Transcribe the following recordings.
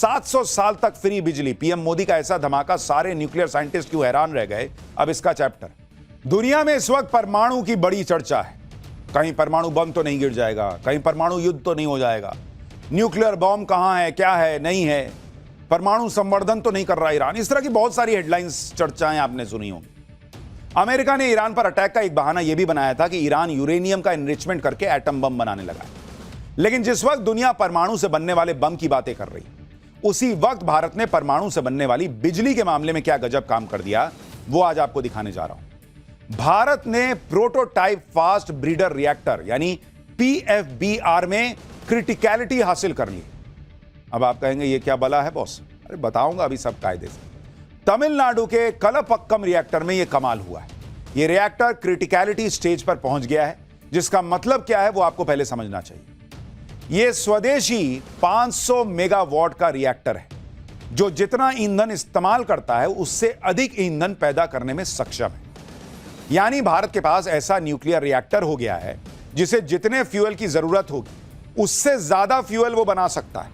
700 साल तक फ्री बिजली। पीएम मोदी का ऐसा धमाका, सारे न्यूक्लियर साइंटिस्ट क्यों हैरान रह गए। अब इसका चैप्टर। दुनिया में इस वक्त परमाणु की बड़ी चर्चा है। कहीं परमाणु बम तो नहीं गिर जाएगा, कहीं परमाणु युद्ध तो नहीं हो जाएगा, न्यूक्लियर बम कहां है, क्या है, नहीं है, परमाणु संवर्धन तो नहीं कर रहा ईरान। इस तरह की बहुत सारी हेडलाइंस, चर्चाएं आपने सुनी होंगी। अमेरिका ने ईरान पर अटैक का एक बहाना यह भी बनाया था कि ईरान यूरेनियम का एनरिचमेंट करके एटम बम बनाने लगा है। लेकिन जिस वक्त दुनिया परमाणु से बनने वाले बम की बातें कर रही, उसी वक्त भारत ने परमाणु से बनने वाली बिजली के मामले में क्या गजब काम कर दिया, वो आज आपको दिखाने जा रहा हूं। भारत ने प्रोटोटाइप फास्ट ब्रीडर रिएक्टर यानी PFBR में क्रिटिकलिटी हासिल कर ली। अब आप कहेंगे ये क्या बला है बॉस? अरे बताऊंगा अभी सब कायदे से। तमिलनाडु के कलपक्कम रिएक्टर में यह कमाल हुआ है। यह रिएक्टर क्रिटिकलिटी स्टेज पर पहुंच गया है, जिसका मतलब क्या है वो आपको पहले समझना चाहिए। यह स्वदेशी 500 मेगावाट का रिएक्टर है, जो जितना ईंधन इस्तेमाल करता है उससे अधिक ईंधन पैदा करने में सक्षम है। यानी भारत के पास ऐसा न्यूक्लियर रिएक्टर हो गया है जिसे जितने फ्यूल की जरूरत होगी उससे ज्यादा फ्यूल वो बना सकता है।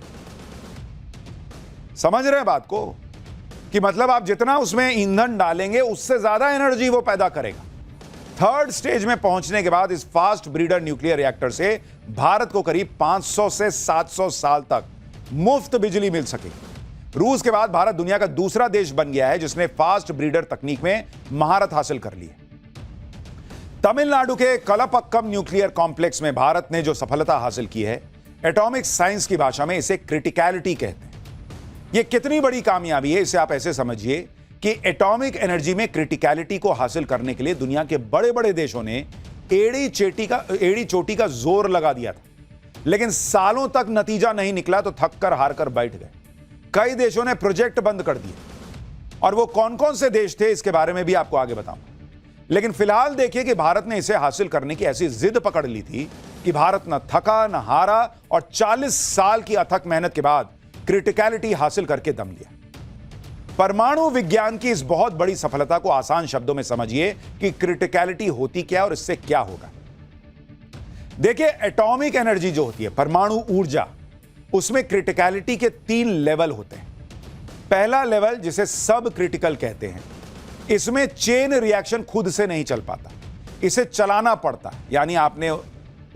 समझ रहे हैं बात को? कि मतलब आप जितना उसमें ईंधन डालेंगे उससे ज्यादा एनर्जी वो पैदा करेगा। थर्ड स्टेज में पहुंचने के बाद इस फास्ट ब्रीडर न्यूक्लियर रिएक्टर से भारत को करीब 500 से 700 साल तक मुफ्त बिजली मिल सकेगी। रूस के बाद भारत दुनिया का दूसरा देश बन गया है जिसने फास्ट ब्रीडर तकनीक में महारत हासिल कर ली है। तमिलनाडु के कलपक्कम न्यूक्लियर कॉम्प्लेक्स में भारत ने जो सफलता हासिल की है, एटॉमिक साइंस की भाषा में इसे क्रिटिकलिटी कहते हैं। यह कितनी बड़ी कामयाबी है, इसे आप ऐसे समझिए कि एटॉमिक एनर्जी में क्रिटिकलिटी को हासिल करने के लिए दुनिया के बड़े बड़े देशों ने एड़ी चोटी का जोर लगा दिया था, लेकिन सालों तक नतीजा नहीं निकला तो थक कर हार कर बैठ गए। कई देशों ने प्रोजेक्ट बंद कर दिए, और वो कौन कौन से देश थे इसके बारे में भी आपको आगे बताऊंगा। लेकिन फिलहाल देखिए कि भारत ने इसे हासिल करने की ऐसी जिद पकड़ ली थी कि भारत न थका न हारा, और 40 साल की अथक मेहनत के बाद क्रिटिकलिटी हासिल करके दम लिया। परमाणु विज्ञान की इस बहुत बड़ी सफलता को आसान शब्दों में समझिए कि क्रिटिकलिटी होती क्या और इससे क्या होगा। देखिए, एटॉमिक एनर्जी जो होती है, परमाणु ऊर्जा, उसमें क्रिटिकलिटी के 3 लेवल होते हैं। पहला लेवल जिसे सब क्रिटिकल कहते हैं, इसमें चेन रिएक्शन खुद से नहीं चल पाता, इसे चलाना पड़ता है। यानी आपने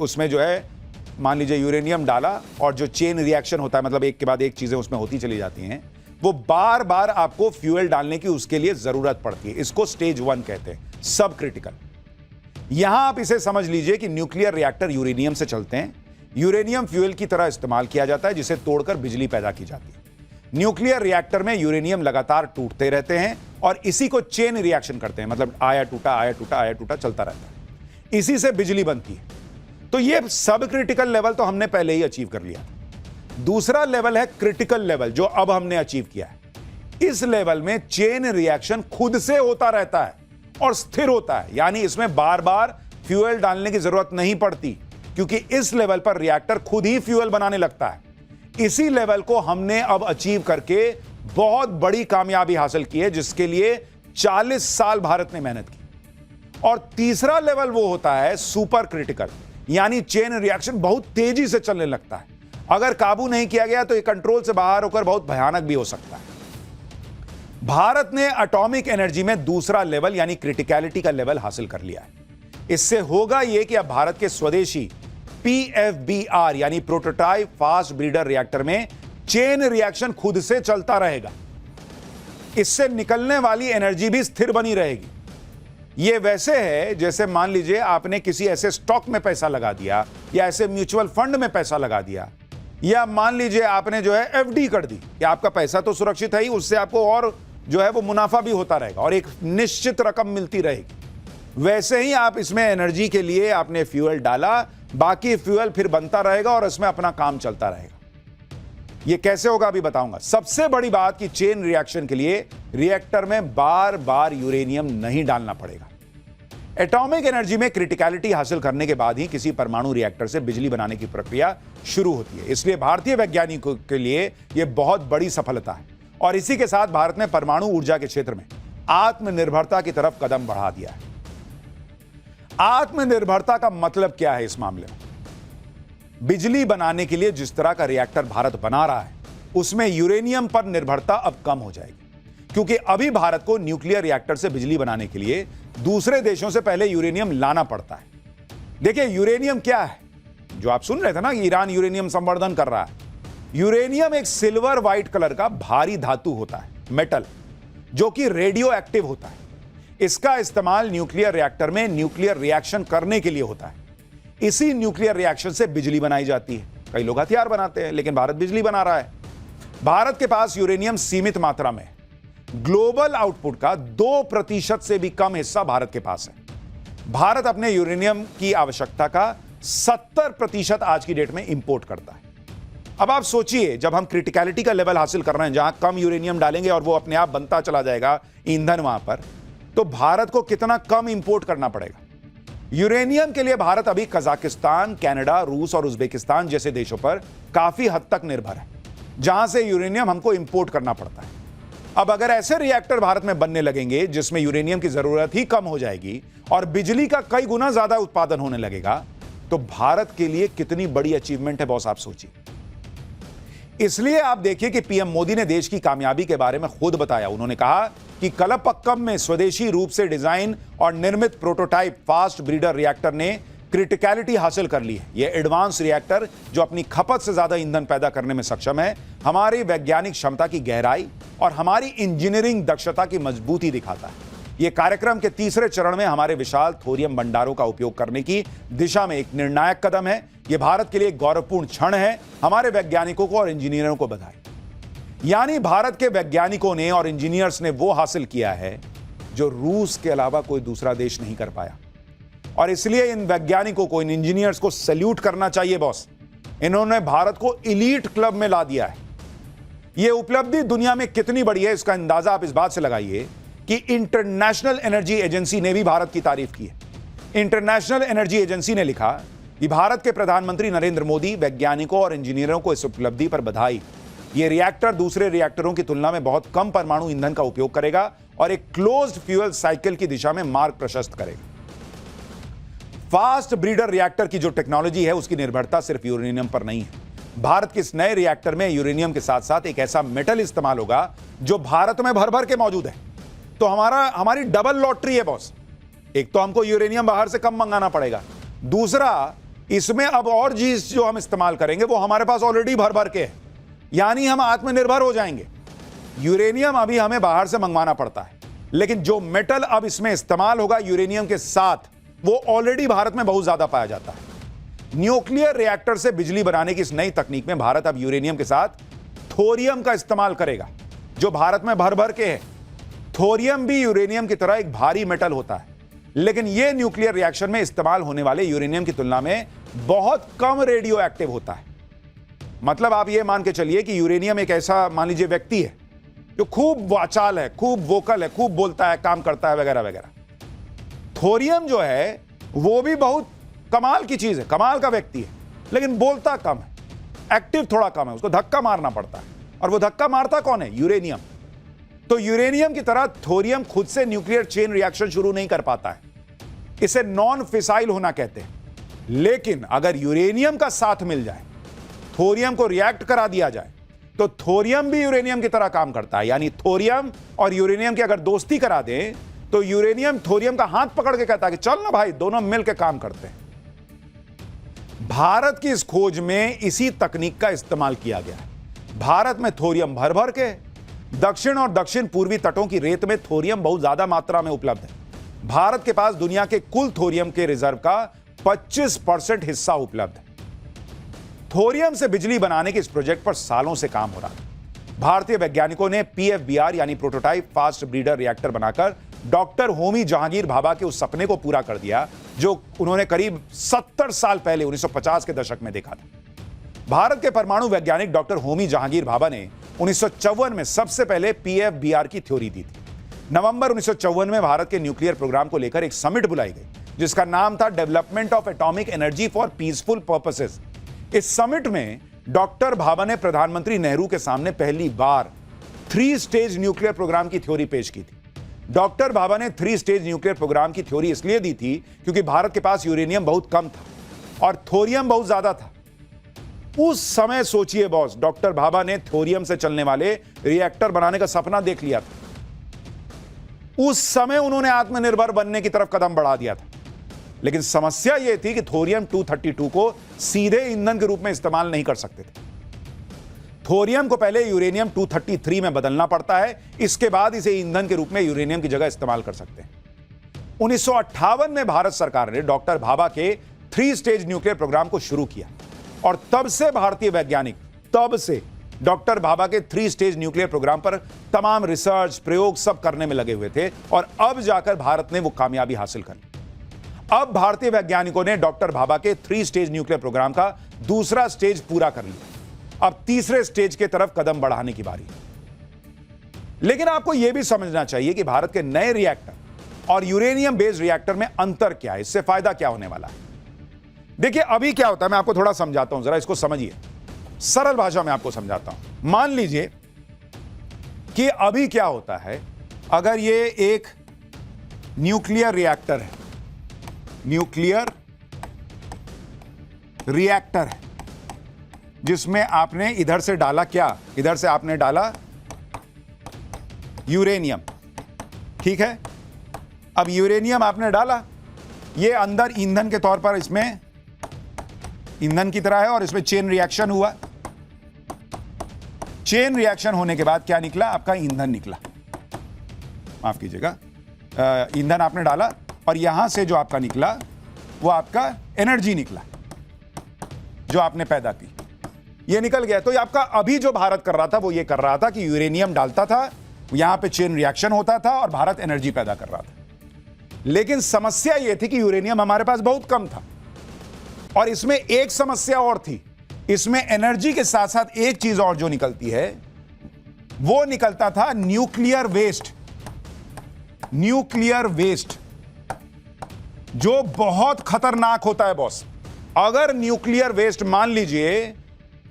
उसमें जो है मान लीजिए यूरेनियम डाला, और जो चेन रिएक्शन होता है, मतलब एक के बाद एक चीजें उसमें होती चली जाती हैं, वो बार बार आपको फ्यूल डालने की उसके लिए जरूरत पड़ती है। इसको स्टेज 1 कहते हैं, सब क्रिटिकल। यहां आप इसे समझ लीजिए कि न्यूक्लियर रिएक्टर यूरेनियम से चलते हैं। यूरेनियम फ्यूल की तरह इस्तेमाल किया जाता है, जिसे तोड़कर बिजली पैदा की जाती है। न्यूक्लियर रिएक्टर में यूरेनियम लगातार टूटते रहते हैं और इसी को चेन रिएक्शन कहते हैं, मतलब आया टूटा आया टूटा आया टूटा चलता रहता है, इसी से बिजली बनती है। तो ये सब क्रिटिकल लेवल तो हमने पहले ही अचीव कर लिया था। दूसरा लेवल है क्रिटिकल लेवल, जो अब हमने अचीव किया है। इस लेवल में चेन रिएक्शन खुद से होता रहता है और स्थिर होता है, यानी इसमें बार बार फ्यूल डालने की जरूरत नहीं पड़ती, क्योंकि इस लेवल पर रिएक्टर खुद ही फ्यूल बनाने लगता है। इसी लेवल को हमने अब अचीव करके बहुत बड़ी कामयाबी हासिल की है, जिसके लिए 40 साल भारत ने मेहनत की। और तीसरा लेवल वो होता है सुपर क्रिटिकल, यानी चेन रिएक्शन बहुत तेजी से चलने लगता है। अगर काबू नहीं किया गया तो ये कंट्रोल से बाहर होकर बहुत भयानक भी हो सकता है। भारत ने एटॉमिक एनर्जी में दूसरा लेवल यानी क्रिटिकलिटी का लेवल हासिल कर लिया है। इससे होगा यह कि अब भारत के स्वदेशी PFBR यानी प्रोटोटाइप फास्ट ब्रीडर रिएक्टर में चेन रिएक्शन खुद से चलता रहेगा। इससे निकलने वाली एनर्जी भी स्थिर बनी रहेगी। यह वैसे है जैसे मान लीजिए आपने किसी ऐसे स्टॉक में पैसा लगा दिया, या ऐसे म्यूचुअल फंड में पैसा लगा दिया, या मान लीजिए आपने जो है FD कर दी, कि आपका पैसा तो सुरक्षित है ही, उससे आपको और जो है वो मुनाफा भी होता रहेगा और एक निश्चित रकम मिलती रहेगी। वैसे ही आप इसमें एनर्जी के लिए आपने फ्यूल डाला, बाकी फ्यूल फिर बनता रहेगा और इसमें अपना काम चलता रहेगा। यह कैसे होगा अभी बताऊंगा। सबसे बड़ी बात कि चेन रिएक्शन के लिए रिएक्टर में बार बार यूरेनियम नहीं डालना पड़ेगा। एटॉमिक एनर्जी में क्रिटिकलिटी हासिल करने के बाद ही किसी परमाणु रिएक्टर से बिजली बनाने की प्रक्रिया शुरू होती है। इसलिए भारतीय वैज्ञानिकों के लिए यह बहुत बड़ी सफलता है, और इसी के साथ भारत ने परमाणु ऊर्जा के क्षेत्र में आत्मनिर्भरता की तरफ कदम बढ़ा दिया है। आत्मनिर्भरता का मतलब क्या है इस मामले में? बिजली बनाने के लिए जिस तरह का रिएक्टर भारत बना रहा है, उसमें यूरेनियम पर निर्भरता अब कम हो जाएगी, क्योंकि अभी भारत को न्यूक्लियर रिएक्टर से बिजली बनाने के लिए दूसरे देशों से पहले यूरेनियम लाना पड़ता है। देखिए, यूरेनियम क्या है जो आप सुन रहे थे ना कि ईरान यूरेनियम संवर्धन कर रहा है। यूरेनियम एक सिल्वर व्हाइट कलर का भारी धातु होता है, मेटल, जो कि रेडियो एक्टिव होता है। इसका इस्तेमाल न्यूक्लियर रिएक्टर में न्यूक्लियर रिएक्शन करने के लिए होता है। इसी न्यूक्लियर रिएक्शन से बिजली बनाई जाती है। कई लोग हथियार बनाते हैं, लेकिन भारत बिजली बना रहा है। भारत के पास यूरेनियम सीमित मात्रा में है। ग्लोबल आउटपुट का 2% से भी कम हिस्सा भारत के पास है। भारत अपने यूरेनियम की आवश्यकता का 70% आज की डेट में इंपोर्ट करता है। अब आप सोचिए, जब हम क्रिटिकलिटी का लेवल हासिल कर रहे हैं, जहां कम यूरेनियम डालेंगे और वो अपने आप बनता चला जाएगा ईंधन वहां पर, तो भारत को कितना कम इंपोर्ट करना पड़ेगा। यूरेनियम के लिए भारत अभी कजाकिस्तान, कनाडा, रूस और उज्बेकिस्तान जैसे देशों पर काफी हद तक निर्भर है, जहां से यूरेनियम हमको इंपोर्ट करना पड़ता है। अब अगर ऐसे रिएक्टर भारत में बनने लगेंगे जिसमें यूरेनियम की जरूरत ही कम हो जाएगी और बिजली का कई गुना ज्यादा उत्पादन होने लगेगा, तो भारत के लिए कितनी बड़ी अचीवमेंट है बॉस, आप सोचिए। इसलिए आप देखिए कि पीएम मोदी ने देश की कामयाबी के बारे में खुद बताया। उन्होंने कहा कि कलपक्कम में स्वदेशी रूप से डिजाइन और निर्मित प्रोटोटाइप फास्ट ब्रीडर रिएक्टर ने क्रिटिकलिटी हासिल कर ली है। यह एडवांस रिएक्टर, जो अपनी खपत से ज्यादा ईंधन पैदा करने में सक्षम है, हमारी वैज्ञानिक क्षमता की गहराई और हमारी इंजीनियरिंग दक्षता की मजबूती दिखाता है। यह कार्यक्रम के तीसरे चरण में हमारे विशाल थोरियम भंडारों का उपयोग करने की दिशा में एक निर्णायक कदम है। यह भारत के लिए एक गौरवपूर्ण क्षण है। हमारे वैज्ञानिकों को और इंजीनियरों को बधाई। यानी भारत के वैज्ञानिकों ने और इंजीनियर्स ने वो हासिल किया है जो रूस के अलावा कोई दूसरा देश नहीं कर पाया। और इसलिए इन वैज्ञानिकों को, इन इंजीनियर्स को सैल्यूट करना चाहिए बॉस। इन्होंने भारत को एलीट क्लब में ला दिया है। यह उपलब्धि दुनिया में कितनी बड़ी है, इसका अंदाजा आप इस बात से लगाइए कि इंटरनेशनल एनर्जी एजेंसी ने भी भारत की तारीफ की है। इंटरनेशनल एनर्जी एजेंसी ने लिखा कि भारत के प्रधानमंत्री नरेंद्र मोदी, वैज्ञानिकों और इंजीनियरों को इस उपलब्धि पर बधाई। यह रिएक्टर दूसरे रिएक्टरों की तुलना में बहुत कम परमाणु ईंधन का उपयोग करेगा और एक क्लोज्ड फ्यूल साइकिल की दिशा में मार्ग प्रशस्त करेगा। फास्ट ब्रीडर रिएक्टर की जो टेक्नोलॉजी है, उसकी निर्भरता सिर्फ यूरेनियम पर नहीं है। भारत के इस नए रिएक्टर में यूरेनियम के साथ साथ एक ऐसा मेटल इस्तेमाल होगा जो भारत में भर भर के मौजूद है। तो हमारी डबल लॉटरी है बॉस। एक तो हमको यूरेनियम बाहर से कम मंगाना पड़ेगा, दूसरा इसमें अब और चीज जो हम इस्तेमाल करेंगे वो हमारे पास ऑलरेडी भर भर के है, यानी हम आत्मनिर्भर हो जाएंगे। यूरेनियम अभी हमें बाहर से मंगवाना पड़ता है, लेकिन जो मेटल अब इसमें इस्तेमाल होगा यूरेनियम के साथ, वो ऑलरेडी भारत में बहुत ज्यादा पाया जाता है। न्यूक्लियर रिएक्टर से बिजली बनाने की इस नई तकनीक में भारत अब यूरेनियम के साथ थोरियम का इस्तेमाल करेगा, जो भारत में भर भर के है। थोरियम भी यूरेनियम की तरह एक भारी मेटल होता है, लेकिन यह न्यूक्लियर रिएक्शन में इस्तेमाल होने वाले यूरेनियम की तुलना में बहुत कम रेडियो एक्टिव होता है। मतलब आप यह मान के चलिए कि यूरेनियम एक ऐसा, मान लीजिए, व्यक्ति है जो खूब वाचाल है, खूब वोकल है, खूब बोलता है, काम करता है, वगैरह वगैरह। थोरियम जो है वो भी बहुत कमाल की चीज है, कमाल का व्यक्ति है, लेकिन बोलता कम है, एक्टिव थोड़ा कम है, उसको धक्का मारना पड़ता है। और वो धक्का मारता कौन है? यूरेनियम। तो यूरेनियम की तरह थोरियम खुद से न्यूक्लियर चेन रिएक्शन शुरू नहीं कर पाता है, इसे नॉन फिसाइल होना कहते हैं। लेकिन अगर यूरेनियम का साथ मिल जाए, थोरियम को रिएक्ट करा दिया जाए, तो थोरियम भी यूरेनियम की तरह काम करता है। यानी थोरियम और यूरेनियम की अगर दोस्ती करा दें, तो यूरेनियम थोरियम का हाथ पकड़ के कहता है कि चल ना भाई, दोनों मिलकर काम करते हैं। भारत की इस खोज में इसी तकनीक का इस्तेमाल किया गया है। भारत में थोरियम भर भर के, दक्षिण और दक्षिण पूर्वी तटों की रेत में थोरियम बहुत ज्यादा मात्रा में उपलब्ध है। भारत के पास दुनिया के कुल थोरियम के रिजर्व का 25% हिस्सा उपलब्ध है। थोरियम से बिजली बनाने के इस प्रोजेक्ट पर सालों से काम हो रहा है। भारतीय वैज्ञानिकों ने PFBR यानी प्रोटोटाइप फास्ट ब्रीडर रिएक्टर बनाकर डॉक्टर होमी जहांगीर भाभा के उस सपने को पूरा कर दिया जो उन्होंने करीब 70 साल पहले 1950 के दशक में देखा था। भारत के परमाणु वैज्ञानिक डॉक्टर होमी जहांगीर भाभा ने 1954 में सबसे पहले PFBR की थ्योरी दी थी। नवंबर 1954 में भारत के न्यूक्लियर प्रोग्राम को लेकर एक समिट बुलाई गई जिसका नाम था development of atomic energy for peaceful purposes. इस समिट में डॉक्टर भाभा ने प्रधानमंत्री नेहरू के सामने पहली बार 3 स्टेज न्यूक्लियर प्रोग्राम की थ्योरी पेश की थी। डॉक्टर भाभा ने 3 स्टेज न्यूक्लियर प्रोग्राम की थ्योरी इसलिए दी थी क्योंकि भारत के पास यूरेनियम बहुत कम था और थोरियम बहुत ज्यादा था। उस समय सोचिए बॉस, डॉक्टर भाभा ने थोरियम से चलने वाले रिएक्टर बनाने का सपना देख लिया था। उस समय उन्होंने आत्मनिर्भर बनने की तरफ कदम बढ़ा दिया था। लेकिन समस्या यह थी कि थोरियम 232 को सीधे ईंधन के रूप में इस्तेमाल नहीं कर सकते थे। थोरियम को पहले यूरेनियम 233 में बदलना पड़ता है, इसके बाद इसे ईंधन के रूप में यूरेनियम की जगह इस्तेमाल कर सकते हैं। 1958 में भारत सरकार ने डॉक्टर भाभा के 3 स्टेज न्यूक्लियर प्रोग्राम को शुरू किया और तब से भारतीय वैज्ञानिक डॉक्टर भाभा के 3 स्टेज न्यूक्लियर प्रोग्राम पर तमाम रिसर्च प्रयोग सब करने में लगे हुए थे और अब जाकर भारत ने वो कामयाबी हासिल कर ली। अब भारतीय वैज्ञानिकों ने डॉक्टर भाभा के 3 स्टेज न्यूक्लियर प्रोग्राम का दूसरा स्टेज पूरा कर लिया। अब तीसरे स्टेज की तरफ कदम बढ़ाने की बारी। लेकिन आपको यह भी समझना चाहिए कि भारत के नए रिएक्टर और यूरेनियम बेस्ड रिएक्टर में अंतर क्या है, इससे फायदा क्या होने वाला है। देखिए अभी क्या होता है, मैं आपको थोड़ा समझाता हूं, जरा इसको समझिए, सरल भाषा में आपको समझाता हूं। मान लीजिए कि अभी क्या होता है, अगर ये एक न्यूक्लियर रिएक्टर है, न्यूक्लियर रिएक्टर है जिसमें आपने इधर से डाला क्या, इधर से आपने डाला यूरेनियम, ठीक है। अब यूरेनियम आपने डाला, ये अंदर ईंधन के तौर पर इसमें ईंधन की तरह है और इसमें चेन रिएक्शन हुआ। चेन रिएक्शन होने के बाद क्या निकला, आपका ईंधन निकला, माफ कीजिएगा, ईंधन आपने डाला और यहां से जो आपका निकला वो आपका एनर्जी निकला जो आपने पैदा की, ये निकल गया। तो ये आपका अभी जो भारत कर रहा था वो ये कर रहा था कि यूरेनियम डालता था, यहां पे चेन रिएक्शन होता था और भारत एनर्जी पैदा कर रहा था। लेकिन समस्या ये थी कि यूरेनियम हमारे पास बहुत कम था और इसमें एक समस्या और थी, इसमें एनर्जी के साथ साथ एक चीज और जो निकलती है वो निकलता था न्यूक्लियर वेस्ट। न्यूक्लियर वेस्ट जो बहुत खतरनाक होता है बॉस। अगर न्यूक्लियर वेस्ट मान लीजिए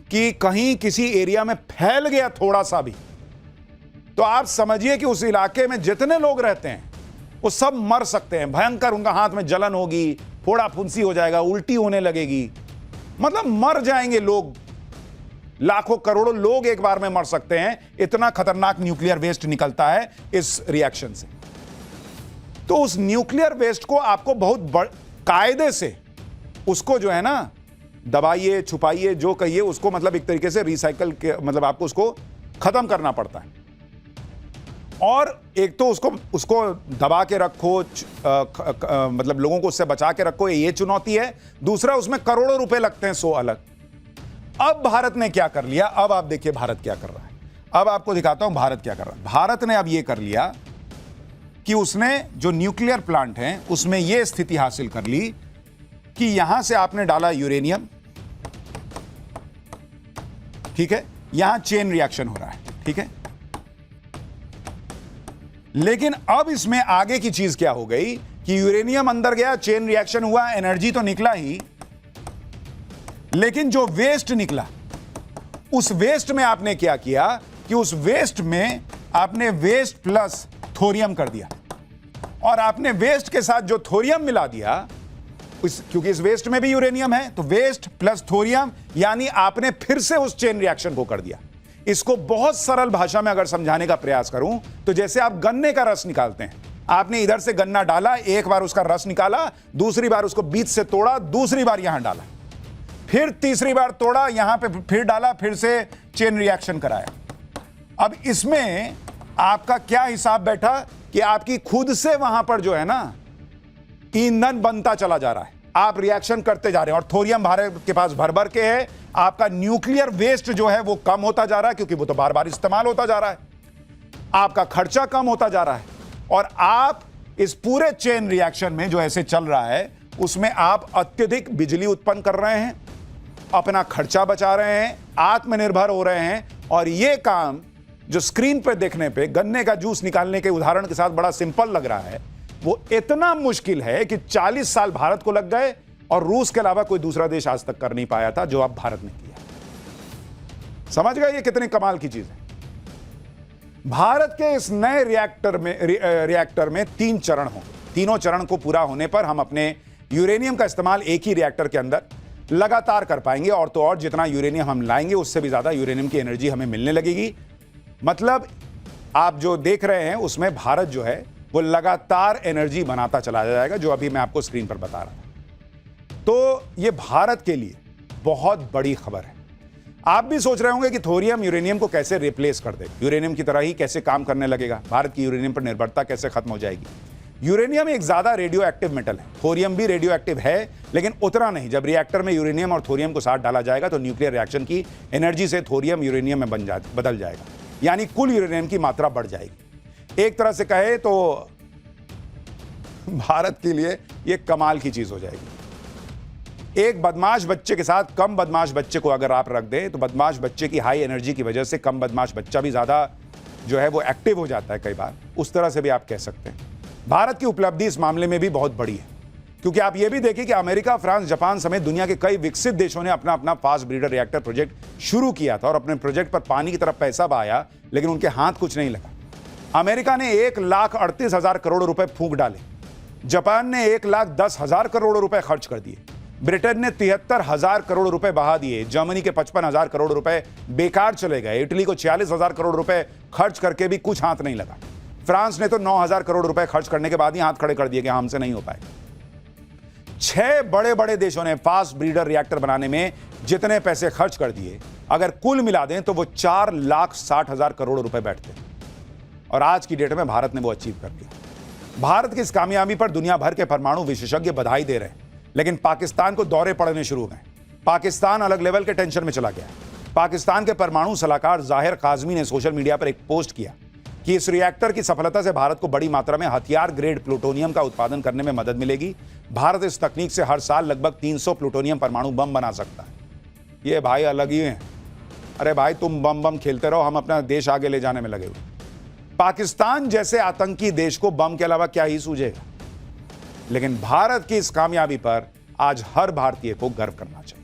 कि कहीं किसी एरिया में फैल गया थोड़ा सा भी, तो आप समझिए कि उस इलाके में जितने लोग रहते हैं वो सब मर सकते हैं। भयंकर, उनका हाथ में जलन होगी, फोड़ा फुंसी हो जाएगा, उल्टी होने लगेगी, मतलब मर जाएंगे लोग, लाखों करोड़ों लोग एक बार में मर सकते हैं। इतना खतरनाक न्यूक्लियर वेस्ट निकलता है इस रिएक्शन से। तो उस न्यूक्लियर वेस्ट को आपको बहुत कायदे से उसको जो है ना दबाइए, छुपाइए, जो कहिए उसको, मतलब एक तरीके से रिसाइकल के, मतलब आपको उसको खत्म करना पड़ता है। और एक तो उसको दबा के रखो, मतलब लोगों को उससे बचा के रखो, ये चुनौती है। दूसरा, उसमें करोड़ों रुपए लगते हैं 100 अलग। अब भारत ने क्या कर लिया, अब आप देखिए भारत क्या कर रहा है। अब आपको दिखाता हूं भारत क्या कर रहा है। भारत ने अब ये कर लिया कि उसने जो न्यूक्लियर प्लांट है उसमें यह स्थिति हासिल कर ली कि यहां से आपने डाला यूरेनियम, ठीक है, यहां चेन रिएक्शन हो रहा है, ठीक है। लेकिन अब इसमें आगे की चीज क्या हो गई कि यूरेनियम अंदर गया, चेन रिएक्शन हुआ, एनर्जी तो निकला ही, लेकिन जो वेस्ट निकला, उस वेस्ट में आपने क्या किया कि उस वेस्ट में आपने वेस्ट प्लस थोरियम कर दिया और आपने वेस्ट के साथ जो थोरियम मिला दिया, क्योंकि इस वेस्ट में भी यूरेनियम है, तो वेस्ट प्लस थोरियम, यानी आपने फिर से उस चेन रिएक्शन को कर दिया। इसको बहुत सरल भाषा में अगर समझाने का प्रयास करूं तो जैसे आप गन्ने का रस निकालते हैं, आपने इधर से गन्ना डाला, एक बार उसका रस निकाला, दूसरी बार उसको बीच से तोड़ा, दूसरी बार यहां डाला, फिर तीसरी बार तोड़ा, यहां पे फिर डाला, फिर से चेन रिएक्शन कराया। अब इसमें आपका क्या हिसाब बैठा कि आपकी खुद से वहां पर जो है ना ईंधन बनता चला जा रहा है, आप रिएक्शन करते जा रहे हैं और थोरियम भारत के पास भर भर के है। आपका न्यूक्लियर वेस्ट जो है वो कम होता जा रहा है क्योंकि वो तो बार बार इस्तेमाल होता जा रहा है, आपका खर्चा कम होता जा रहा है और आप इस पूरे चेन रिएक्शन में जो ऐसे चल रहा है उसमें आप अत्यधिक बिजली उत्पन्न कर रहे हैं, अपना खर्चा बचा रहे हैं, आत्मनिर्भर हो रहे हैं। और ये काम जो स्क्रीन पर देखने पे गन्ने का जूस निकालने के उदाहरण के साथ बड़ा सिंपल लग रहा है, वो इतना मुश्किल है कि 40 साल भारत को लग गए और रूस के अलावा कोई दूसरा देश आज तक कर नहीं पाया था, जो अब भारत ने किया। समझ गए ये कितनी कमाल की चीज है। भारत के इस नए रिएक्टर में 3 चरण होंगे। तीनों चरण को पूरा होने पर हम अपने यूरेनियम का इस्तेमाल एक ही रिएक्टर के अंदर लगातार कर पाएंगे। और तो और जितना यूरेनियम हम लाएंगे उससे भी ज्यादा यूरेनियम की एनर्जी हमें मिलने लगेगी। मतलब आप जो देख रहे हैं उसमें भारत जो है वो लगातार एनर्जी बनाता चला जाएगा, जो अभी मैं आपको स्क्रीन पर बता रहा था। तो ये भारत के लिए बहुत बड़ी खबर है। आप भी सोच रहे होंगे कि थोरियम यूरेनियम को कैसे रिप्लेस कर देगा, यूरेनियम की तरह ही कैसे काम करने लगेगा, भारत की यूरेनियम पर निर्भरता कैसे खत्म हो जाएगी। यूरेनियम एक ज्यादा रेडियो एक्टिव मेटल है, थोरियम भी रेडियो एक्टिव है, लेकिन उतना नहीं। जब रिएक्टर में यूरेनियम और थोरियम को साथ डाला जाएगा तो न्यूक्लियर रिएक्शन की एनर्जी से थोरियम यूरेनियम में बदल जाएगा, यानी कुल यूरेनियम की मात्रा बढ़ जाएगी। एक तरह से कहे तो भारत के लिए यह कमाल की चीज हो जाएगी। एक बदमाश बच्चे के साथ कम बदमाश बच्चे को अगर आप रख दें तो बदमाश बच्चे की हाई एनर्जी की वजह से कम बदमाश बच्चा भी ज्यादा जो है वो एक्टिव हो जाता है कई बार, उस तरह से भी आप कह सकते हैं। भारत की उपलब्धि इस मामले में भी बहुत बड़ी है, क्योंकि आप यह भी देखिए कि अमेरिका, फ्रांस, जापान समेत दुनिया के कई विकसित देशों ने अपना अपना फास्ट ब्रीडर रिएक्टर प्रोजेक्ट शुरू किया था और अपने प्रोजेक्ट पर पानी की तरफ पैसा बहाया, लेकिन उनके हाथ कुछ नहीं लगा। अमेरिका ने 1,38,000 करोड़ रुपए फूंक डाले, जापान ने 1,10,000 करोड़ रुपए खर्च कर दिए, ब्रिटेन ने 73,000 करोड़ रुपए बहा दिए, जर्मनी के 55,000 करोड़ रुपए बेकार चले गए, इटली को 46,000 करोड़ रुपए खर्च करके भी कुछ हाथ नहीं लगा, फ्रांस ने तो 9,000 करोड़ रुपए खर्च करने के बाद ही हाथ खड़े कर दिए कि हमसे नहीं हो पाए। 6 बड़े बड़े देशों ने फास्ट ब्रीडर रिएक्टर बनाने में जितने पैसे खर्च कर दिए, अगर कुल मिला दें तो वो 4,60,000 करोड़ रुपए बैठते। और आज की डेट में भारत ने वो अचीव कर दिया। भारत की इस कामयाबी पर दुनिया भर के परमाणु विशेषज्ञ बधाई दे रहे हैं, लेकिन पाकिस्तान को दौरे पड़ने शुरू हो गए। पाकिस्तान अलग लेवल के टेंशन में चला गया। पाकिस्तान के परमाणु सलाहकार जाहिर काज़मी ने सोशल मीडिया पर एक पोस्ट किया कि इस रिएक्टर की सफलता से भारत को बड़ी मात्रा में हथियार ग्रेड प्लूटोनियम का उत्पादन करने में मदद मिलेगी। भारत इस तकनीक से हर साल लगभग 300 प्लूटोनियम परमाणु बम बना सकता है। ये भाई अलग ही हैं। अरे भाई तुम बम खेलते रहो, हम अपना देश आगे ले जाने में लगे हुए। पाकिस्तान जैसे आतंकी देश को बम के अलावा क्या ही सूझेगा। लेकिन भारत की इस कामयाबी पर आज हर भारतीय को गर्व करना चाहिए।